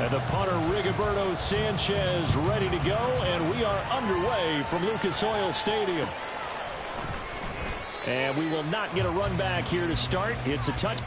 And the punter, Rigoberto Sanchez, ready to go, and we are underway from Lucas Oil Stadium. And we will not get a run back here to start. It's a touch.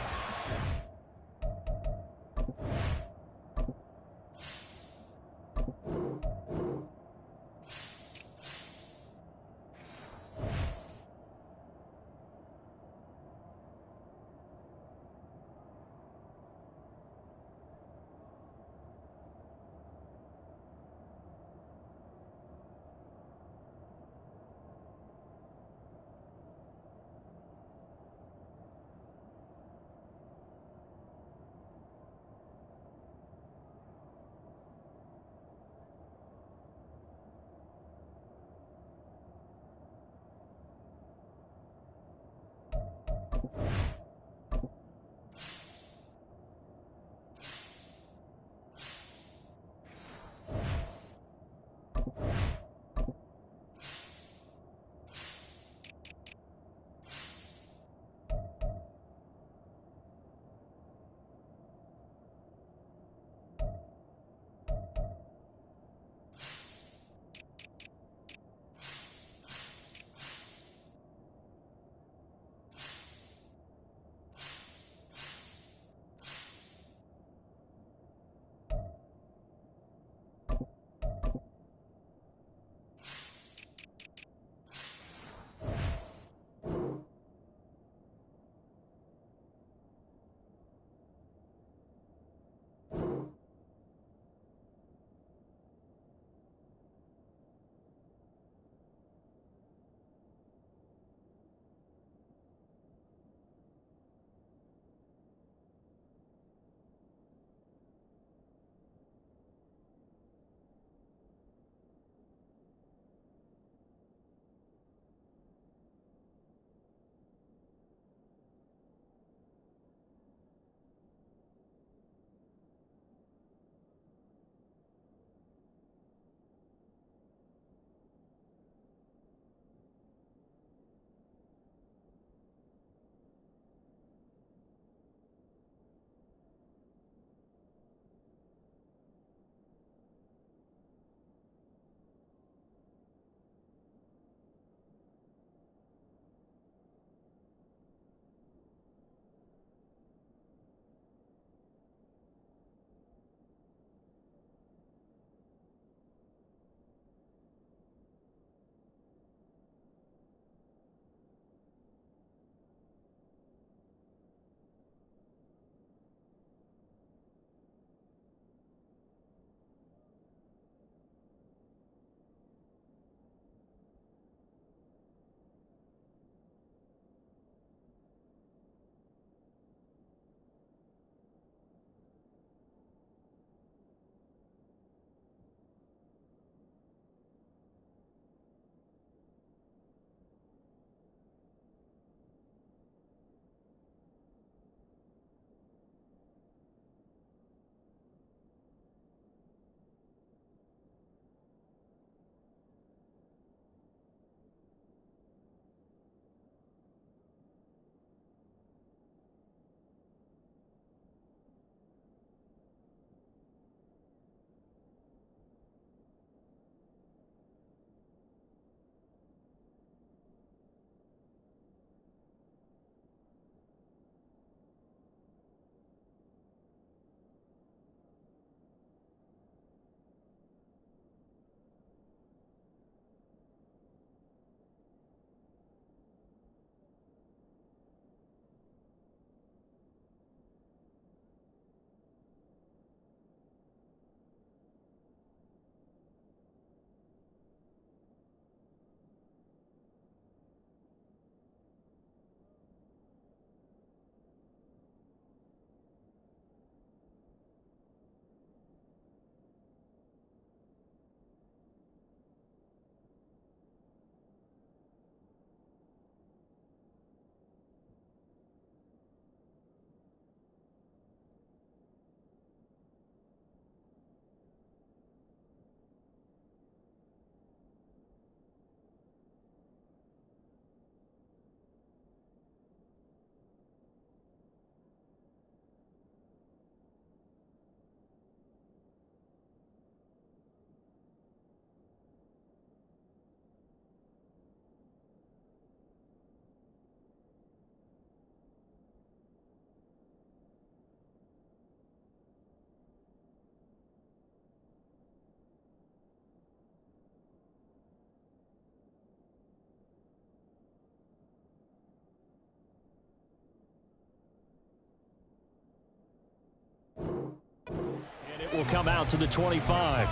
will come out to the 25.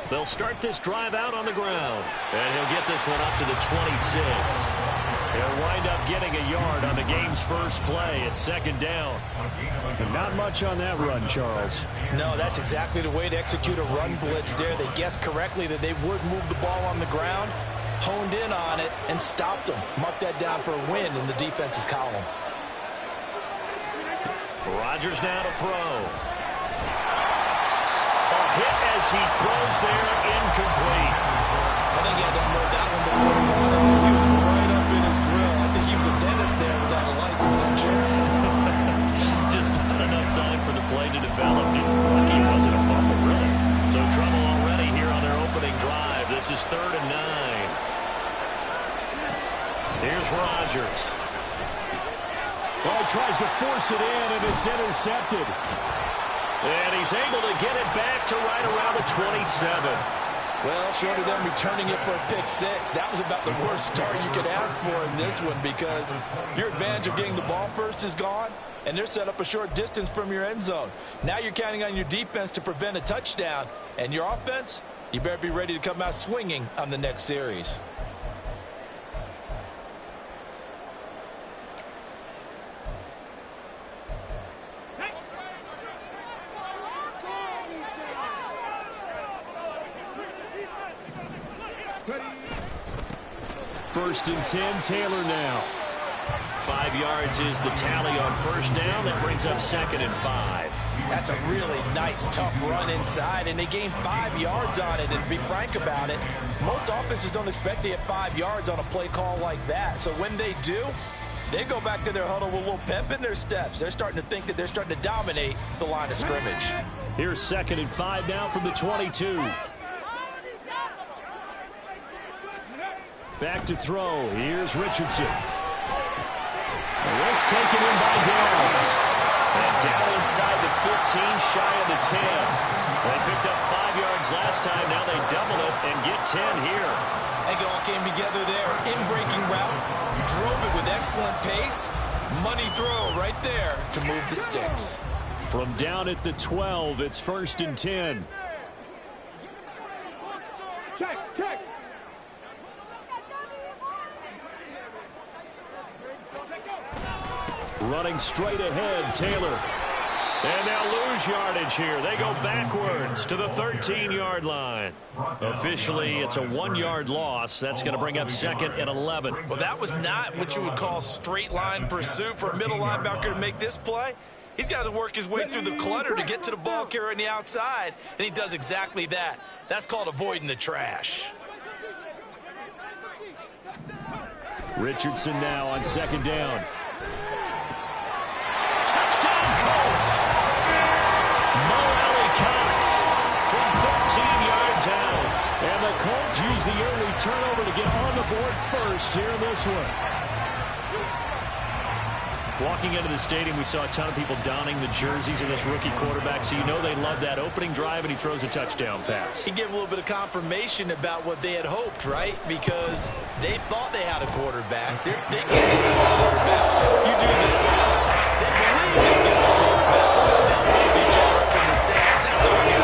They'll start this drive out on the ground. And he'll get this one up to the 26. He'll wind up getting a yard on the game's first play at second down. Not much on that run, Charles. No, that's exactly the way to execute a run blitz there. They guessed correctly that they would move the ball on the ground, honed in on it, and stopped them. Mark that down for a win in the defense's column. Rodgers now to throw. Hit as he throws there, incomplete. I think he had to unload that one before he wanted to. He was right up in his grill. I think he was a dentist there without a license, don't you? Just not enough time for the play to develop. Lucky it wasn't a fumble, really. So trouble already here on their opening drive. This is 3rd and 9. Here's Rodgers. Well, he tries to force it in, and it's intercepted. And he's able to get it back to right around the 27. Well, short of them returning it for a pick six, that was about the worst start you could ask for in this one because your advantage of getting the ball first is gone, and they're set up a short distance from your end zone. Now you're counting on your defense to prevent a touchdown, and your offense, you better be ready to come out swinging on the next series. First and 10, Taylor now. 5 yards is the tally on first down. That brings up 2nd and 5. That's a really nice, tough run inside, and they gained 5 yards on it. And to be frank about it, most offenses don't expect to get 5 yards on a play call like that. So when they do, they go back to their huddle with a little pep in their steps. They're starting to think that they're starting to dominate the line of scrimmage. Here's 2nd and 5 now from the 22. Back to throw. Here's Richardson. This taken in by Downs. And down inside the 15, shy of the 10. They picked up 5 yards last time. Now they double it and get 10 here. I think it all came together there. In-breaking route. Drove it with excellent pace. Money throw right there to move the sticks. From down at the 12, it's 1st and 10. Check. Running straight ahead, Taylor. And now lose yardage here. They go backwards to the 13-yard line. Officially, it's a 1-yard loss. That's going to bring up 2nd and 11. Well, that was not what you would call straight line pursuit for a middle linebacker to make this play. He's got to work his way through the clutter to get to the ball carrier on the outside, and he does exactly that. That's called avoiding the trash. Richardson now on 2nd down. Colts. Mo Alley-Cox from 13 yards out. And the Colts use the early turnover to get on the board first here in this one. Walking into the stadium, we saw a ton of people donning the jerseys of this rookie quarterback, so you know they love that opening drive, and he throws a touchdown pass. He gave a little bit of confirmation about what they had hoped, right? Because they thought they had a quarterback. They think they have a quarterback. You do this. They believe they get a quarterback. They'll hold each other up in the stands. That's our guy.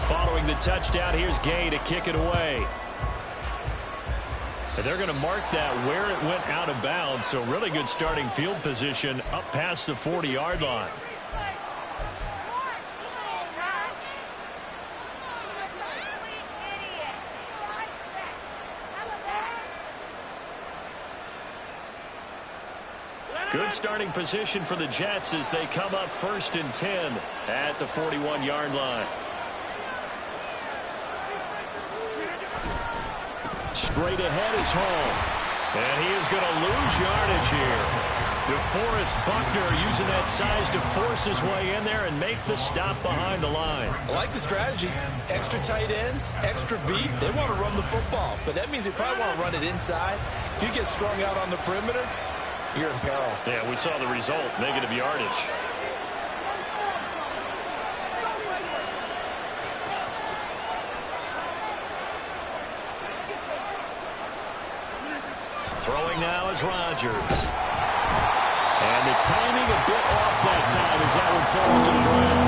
Following the touchdown, here's Gay to kick it away. And they're going to mark that where it went out of bounds, so really good starting field position up past the 40-yard line. Good starting position for the Jets as they come up 1st and 10 at the 41-yard line. Straight ahead is Hall. And he is going to lose yardage here. DeForest Buckner using that size to force his way in there and make the stop behind the line. I like the strategy. Extra tight ends, extra beef. They want to run the football, but that means they probably want to run it inside. If you get strung out on the perimeter, you're in peril. Yeah, we saw the result, negative yardage. Throwing now is Rodgers. And the timing a bit off that time as that one falls to the ground.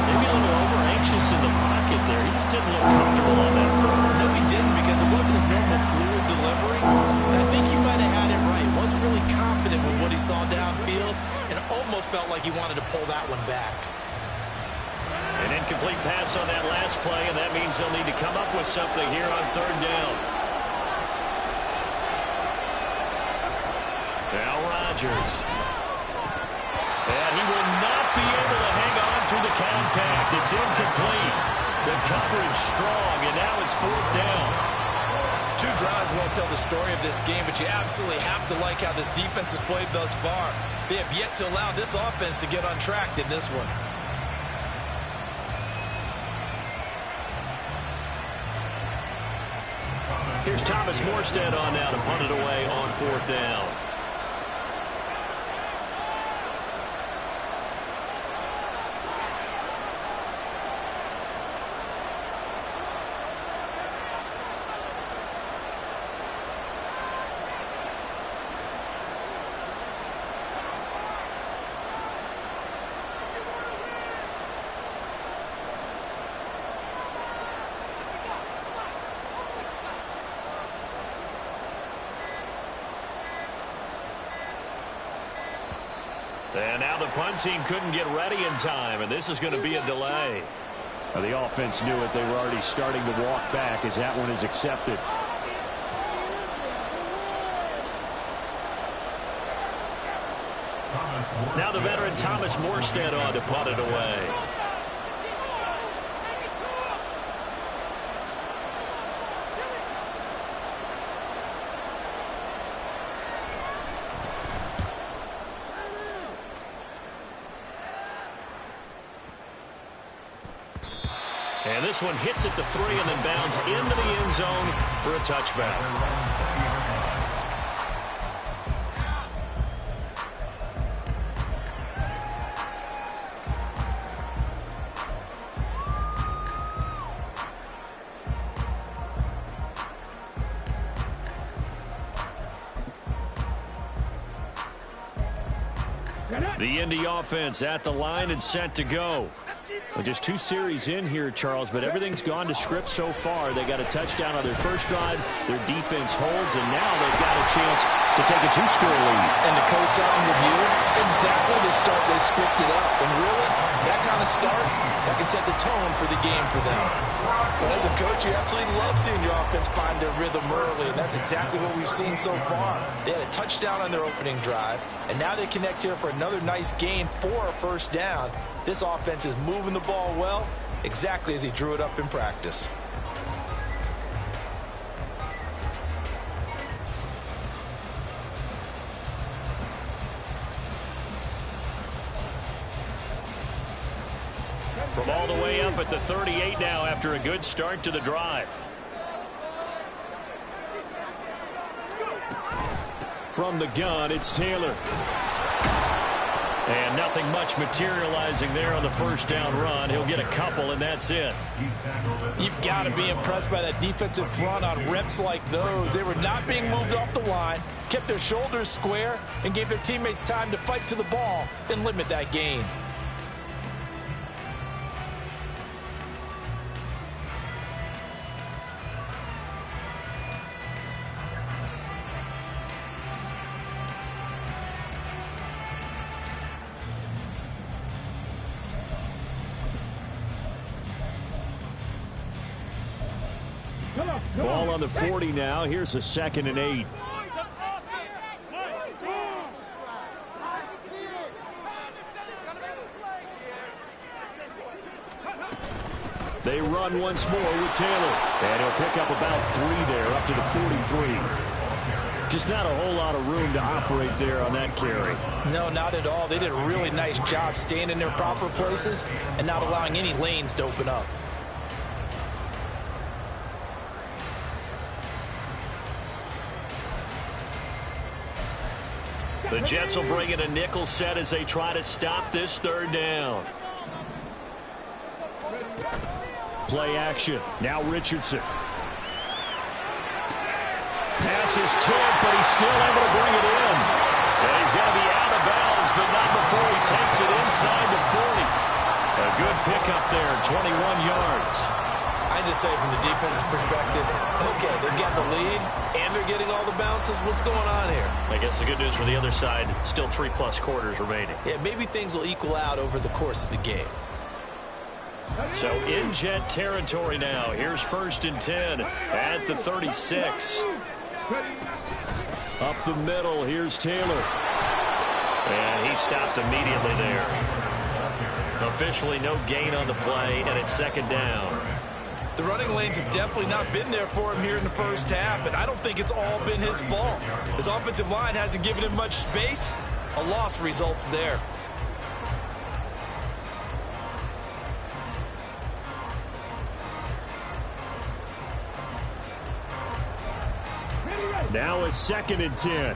Maybe a little over-anxious in the pocket there. He just didn't look comfortable on that throw. No, he didn't, because it wasn't his normal fluid delivery. And I think he might have had it right. Wasn't really confident with what he saw downfield and almost felt like he wanted to pull that one back. An incomplete pass on that last play, and that means they'll need to come up with something here on 3rd down. Now Rodgers. And he will not be able to hang on through the contact. It's incomplete. The coverage strong, and now it's 4th down. 2 drives won't tell the story of this game, but you absolutely have to like how this defense has played thus far. They have yet to allow this offense to get on track in this one. Here's Thomas Morstead on now to punt it away on 4th down. And now the punt team couldn't get ready in time, and this is going to be a delay. Well, the offense knew it. They were already starting to walk back as that one is accepted. Now the veteran Thomas Morstead on to punt it away. And this one hits at the 3 and then bounds into the end zone for a touchback. The Indy offense at the line and set to go. Well, just 2 series in here, Charles, but everything's gone to script so far. They got a touchdown on their first drive. Their defense holds, and now they've got a chance to take a 2-score lead. And to co-sign with you, exactly the start they scripted up. And really, that kind of start, that can set the tone for the game for them. But as a coach, you absolutely love seeing your offense find their rhythm early, and that's exactly what we've seen so far. They had a touchdown on their opening drive, and now they connect here for another nice gain for a first down. This offense is moving the ball well, exactly as he drew it up in practice. From all the way up at the 38 now after a good start to the drive. From the gun, it's Taylor. And nothing much materializing there on the first down run. He'll get a couple, and that's it. You've got to be impressed by that defensive front on reps like those. They were not being moved off the line, kept their shoulders square, and gave their teammates time to fight to the ball and limit that gain. Ball on the 40 now. Here's a 2nd and 8. run once more with Taylor. And he'll pick up about 3 there, up to the 43. Just not a whole lot of room to operate there on that carry. No, not at all. They did a really nice job staying in their proper places and not allowing any lanes to open up. The Jets will bring in a nickel set as they try to stop this 3rd down. Play action. Now Richardson. Passes tipped, but he's still able to bring it in. And he's going to be out of bounds, but not before he takes it inside the 40. A good pickup there, 21 yards. I just say from the defense's perspective, okay, they've got the lead, and they're getting all the bounces. What's going on here? I guess the good news for the other side, still 3+ quarters remaining. Yeah, maybe things will equal out over the course of the game. So in Jet territory now. Here's 1st and 10 at the 36. Up the middle, here's Taylor. And he stopped immediately there. Officially no gain on the play, and it's 2nd down. The running lanes have definitely not been there for him here in the first half, and I don't think it's all been his fault. His offensive line hasn't given him much space. A loss results there. Now a 2nd and 10.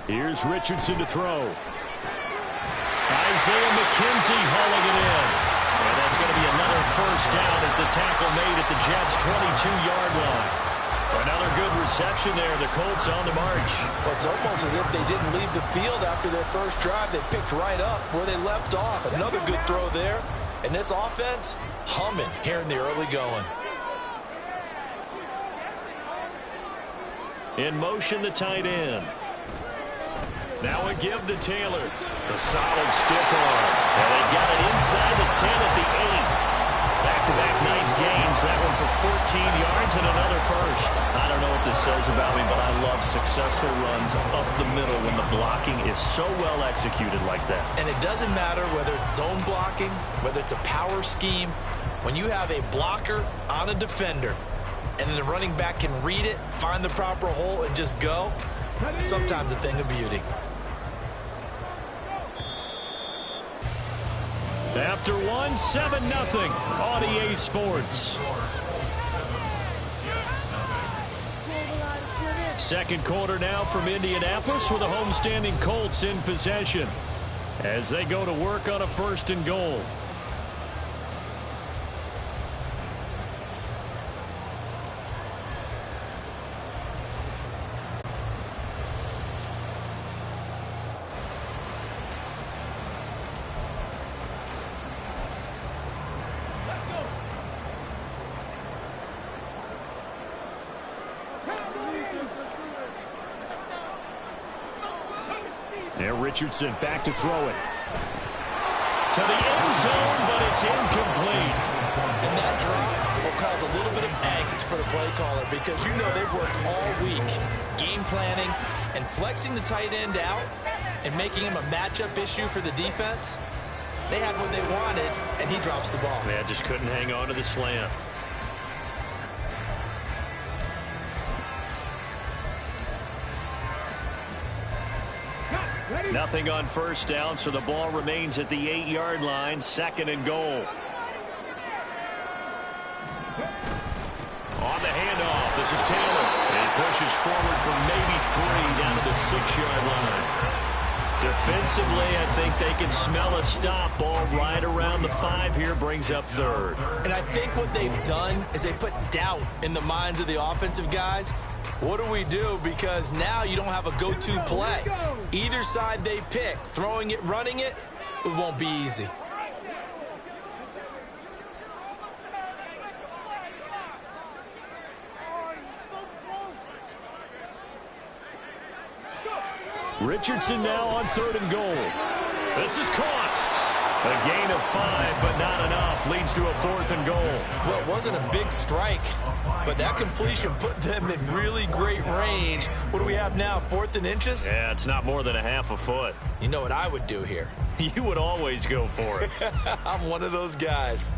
Here's Richardson to throw. Isaiah McKenzie hauling it in. And that's going to be another 1st down as the tackle made at the Jets' 22-yard line. Another good reception there. The Colts on the march. Well, it's almost as if they didn't leave the field after their first drive. They picked right up where they left off. Another good throw there. And this offense, humming here in the early going. In motion, the tight end. Now a give to Taylor. A solid stiff arm. And they've got it inside the 10 at the 8. Back-to-back nice gains. That one for 14 yards and another 1st. I don't know what this says about me, but I love successful runs up the middle when the blocking is so well executed like that. And it doesn't matter whether it's zone blocking, whether it's a power scheme. When you have a blocker on a defender, and then the running back can read it, find the proper hole, and just go, sometimes a thing of beauty. After 1, 7-0 on EA Sports. 2nd quarter now from Indianapolis with the homestanding Colts in possession as they go to work on a 1st and goal. There, Richardson back to throw it. To the end zone, but it's incomplete. And that drop will cause a little bit of angst for the play caller because you know they've worked all week game planning and flexing the tight end out and making him a matchup issue for the defense. They had what they wanted, and he drops the ball. Man, just couldn't hang on to the slant. Nothing on 1st down, so the ball remains at the 8-yard line, 2nd and goal. On the handoff, this is Taylor. And he pushes forward for maybe 3 down to the 6-yard line. Defensively, I think they can smell a stop. Ball right around the 5 here, brings up 3rd. And I think what they've done is they put doubt in the minds of the offensive guys. What do we do? Because now you don't have a go-to play. Either side they pick, throwing it, running it, it won't be easy. Richardson now on 3rd and goal. This is caught. A gain of 5, but not enough. Leads to a 4th and goal. Well, it wasn't a big strike, but that completion put them in really great range. What do we have now, 4th and inches? Yeah, it's not more than a half a foot. You know what I would do here? You would always go for it. I'm one of those guys.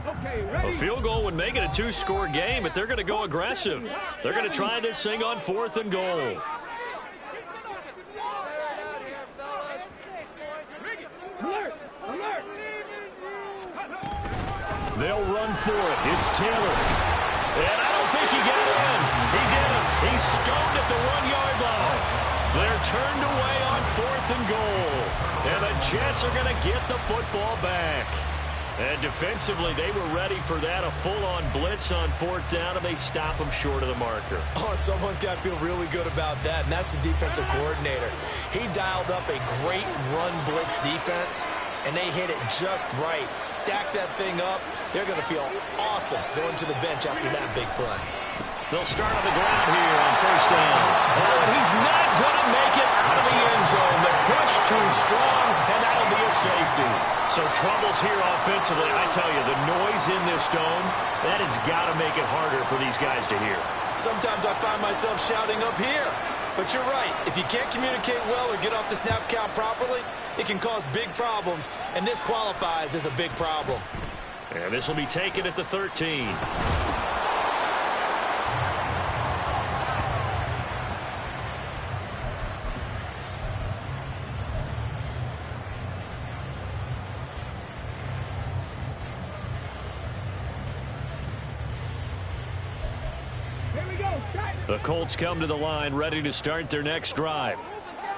A field goal would make it a two-score game, but they're going to go aggressive. They're going to try this thing on 4th and goal. They'll run for it. It's Taylor. And I don't think he got in. He didn't. He's stoned at the 1-yard line. They're turned away on 4th and goal. And the Jets are going to get the football back. And defensively, they were ready for that, a full-on blitz on 4th down, and they stop them short of the marker. Oh, and someone's got to feel really good about that, and that's the defensive coordinator. He dialed up a great run blitz defense, and they hit it just right. Stack that thing up. They're going to feel awesome going to the bench after that big play. They'll start on the ground here on 1st down. Oh, and he's not going to make it out of the end zone. The push too strong, and that'll be a safety. So troubles here offensively. I tell you, the noise in this dome, that has got to make it harder for these guys to hear. Sometimes I find myself shouting up here. But you're right. If you can't communicate well or get off the snap count properly, it can cause big problems, and this qualifies as a big problem. And this will be taken at the 13. The Colts come to the line ready to start their next drive.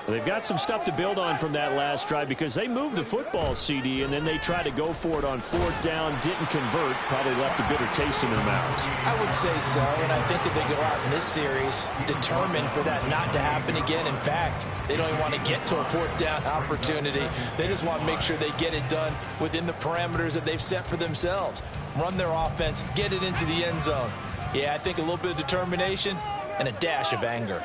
They've got some stuff to build on from that last drive because they moved the football, CD, and then they tried to go for it on 4th down, didn't convert, probably left a bitter taste in their mouths. I would say so, and I think that they go out in this series determined for that not to happen again. In fact, they don't even want to get to a 4th down opportunity. They just want to make sure they get it done within the parameters that they've set for themselves. Run their offense, get it into the end zone. Yeah, I think a little bit of determination and a dash of anger.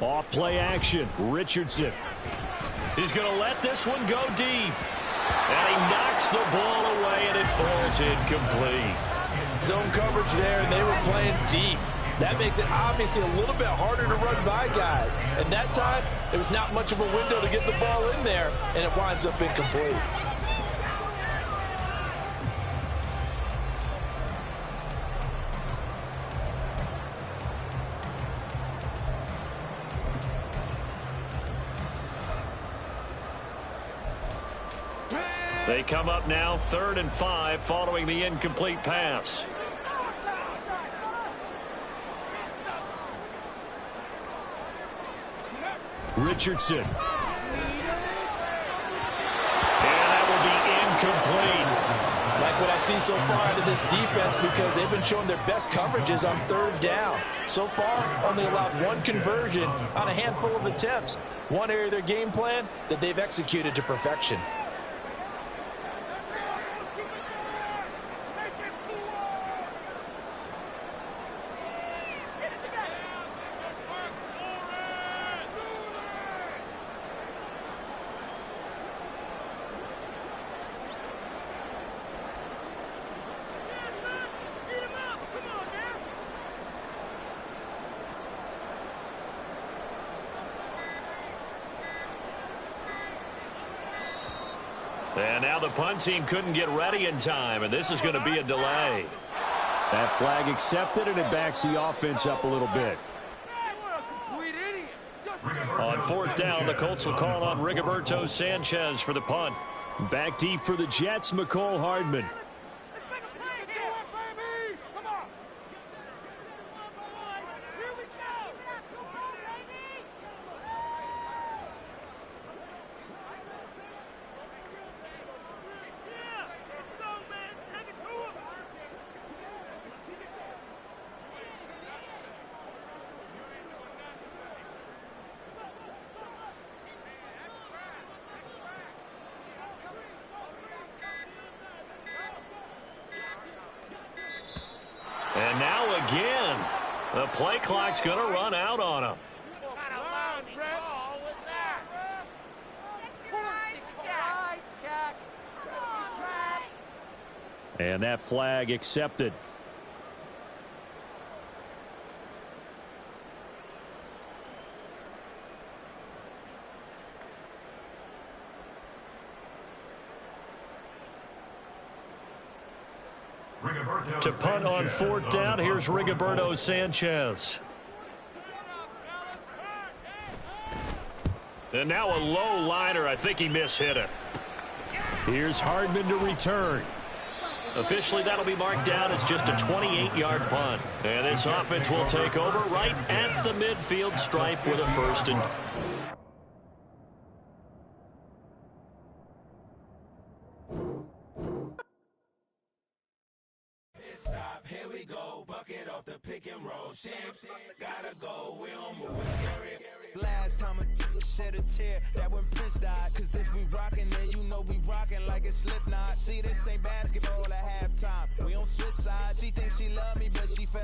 Off play action. Richardson. He's going to let this one go deep. And he knocks the ball away, and it falls incomplete. Zone coverage there, and they were playing deep. That makes it obviously a little bit harder to run by guys. And that time, there was not much of a window to get the ball in there, and it winds up incomplete. They come up now 3rd and 5 following the incomplete pass. Richardson. And that will be incomplete. Like what I see so far out of this defense, because they've been showing their best coverages on 3rd down. So far, only allowed one conversion on a handful of attempts. One area of their game plan that they've executed to perfection. And now the punt team couldn't get ready in time, and this is going to be a delay. That flag accepted, and it backs the offense up a little bit. On 4th down, the Colts will call on Rigoberto Sanchez for the punt. Back deep for the Jets, McCole Hardman. And now again, the play clock's going to run out on him. And that flag accepted. To punt on fourth down, here's Rigoberto Sanchez. And now a low liner. I think he mishit it. Here's Hardman to return. Officially, that'll be marked down as just a 28-yard punt. And this offense will take over right at the midfield stripe with a first and... Here we go, bucket off the pick and roll. Champs, gotta go, we don't move, it's scary. Last time a shed a tear, that when Prince died. Cause if we rockin', then you know we rockin' like it's Slipknot. See, this ain't basketball at halftime. We on switch sides. She thinks she love me, but she fell.